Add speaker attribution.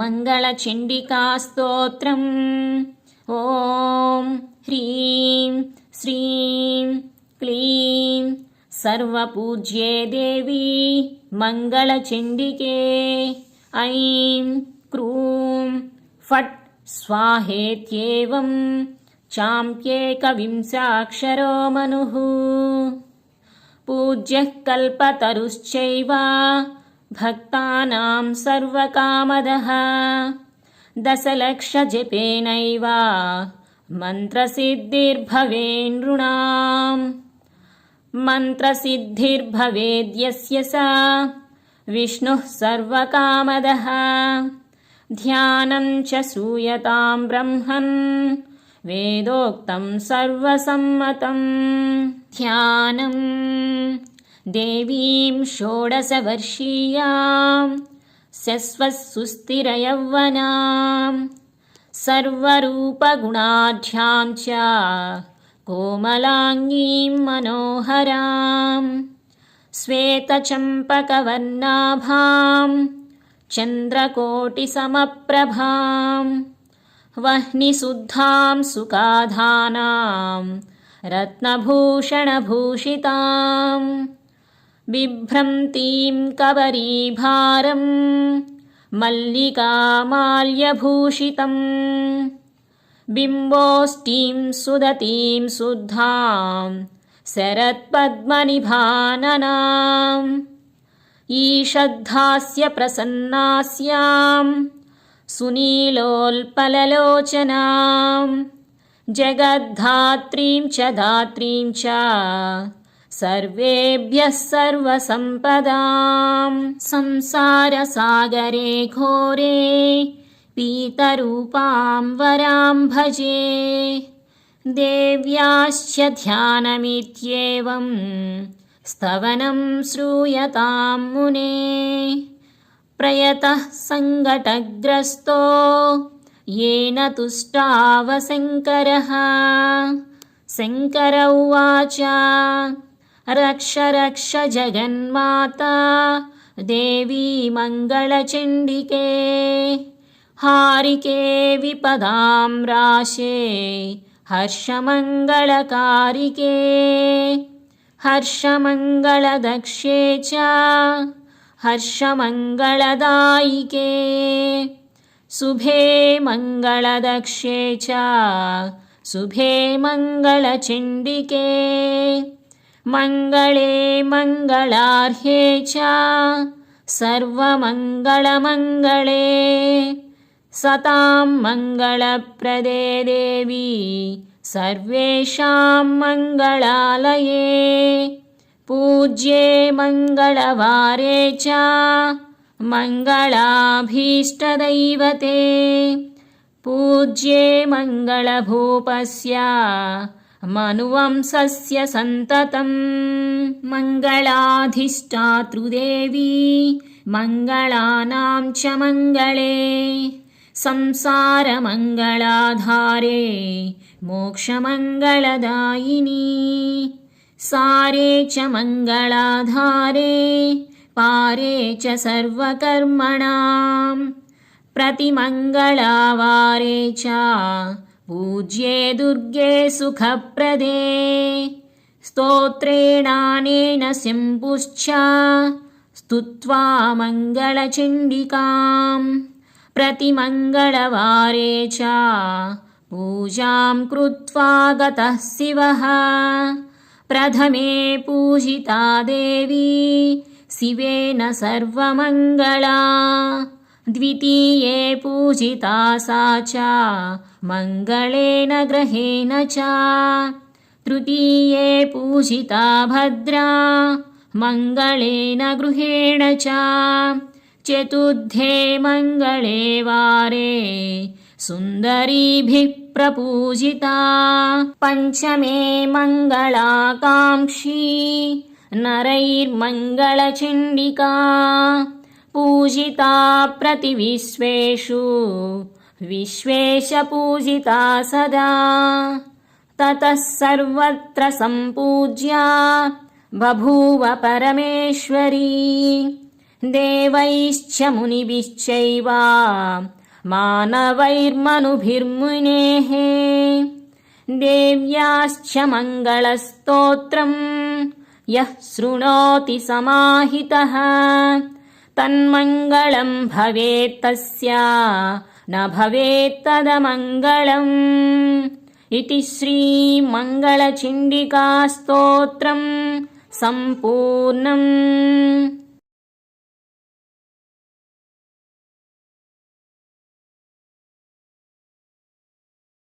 Speaker 1: मङ्गलचण्डिकास्तोत्रम्। ॐ ह्रीं श्रीं क्लीं सर्वपूज्ये देवी मङ्गलचण्डिके। ऐं क्रूं फट् स्वाहेत्येवं चाम्प्येकविंशाक्षरो मनुः। पूज्यः कल्पतरुश्चैव भक्तानां सर्वकामदः। दशलक्षजपेनैव मन्त्रसिद्धिर्भवेन्नृणाम्। मन्त्रसिद्धिर्भवेद्यस्य स विष्णुः सर्वकामदः। ध्यानं च श्रूयतां ब्रह्मन् वेदोक्तं सर्वसम्मतम्। ध्यानं देवीं षोडशवर्षीयां शश्वत्सुस्थिरयौवनां सर्वरूपगुणाढ्यां च कोमलाङ्गीं मनोहरां। श्वेतचम्पकवर्णाभां चन्द्रकोटिसमप्रभां वह्निशुद्धां सुखाधानां रत्नभूषणभूषितां। बिभ्रन्तीं कबरीभारं मल्लिकामाल्यभूषितम्। बिम्बोष्टीं सुदतीं शुद्धां शरत्पद्मनिभाननाम्। ईषद्धास्य प्रसन्नास्यां सुनीलोल्पललोचनां। जगद्धात्रीं च दात्रीं च सर्वेभ्यः सर्वसम्पदां। संसारसागरे घोरे पीतरूपां वरां भजे। देव्याश्च ध्यानमित्येवं स्तवनं श्रूयतां मुने। प्रयतः सङ्कटग्रस्तो येन तुष्टावशङ्करः। शङ्कर उवाच रक्ष रक्ष जगन्माता देवी मङ्गलचण्डिके। हारिके विपदां राशे हर्षमङ्गलकारिके। हर्षमङ्गलदक्षे च हर्षमङ्गलदायिके। शुभे मङ्गलदक्षे च शुभे मङ्गलचण्डिके। मङ्गले मङ्गलार्हे च सर्वमङ्गलमङ्गले। सतां मङ्गलप्रदे देवी सर्वेषां मङ्गलालये। पूज्ये मङ्गलवारे च मङ्गलाभीष्टदैवते। पूज्ये मङ्गलभूपस्य मनुवंशस्य सन्ततम्। मङ्गलाधिष्ठातृदेवी मङ्गलानां च मङ्गले। संसारमङ्गलाधारे मोक्षमङ्गलदायिनी। सारे च मङ्गलाधारे पारे च सर्वकर्मणां। प्रतिमङ्गलावारे च पूज्ये दुर्गे सुखप्रदे। स्तोत्रेणानेन शम्भुश्च स्तुत्वा मङ्गलचण्डिकां। प्रतिमङ्गलवारे च पूजां कृत्वा गतः शिवः। प्रथमे पूजिता देवी शिवेन सर्वमङ्गला। द्वितीये पूजिता सा च मङ्गलेन ग्रहेण च। तृतीये पूजिता भद्रा मङ्गलेन गृहेण च। चतुर्थे मङ्गले वारे सुन्दरीभिः प्रपूजिता। पञ्चमे मङ्गलाकाङ्क्षी नरैर्मङ्गलचण्डिका। पूजिता प्रतिविश्वेषु विश्वेश पूजिता सदा। ततः सर्वत्र सम्पूज्या बभूव परमेश्वरी। देवैश्च मुनिभिश्चैव मानवैर्मनुभिर्मुनेः देव्याश्च मङ्गलस्तोत्रम् यः शृणोति समाहितः तन्मङ्गलं भवेत् तस्य न भवेत् तदमङ्गलम् इति श्रीमङ्गलचण्डिकास्तोत्रम् सम्पूर्णम्।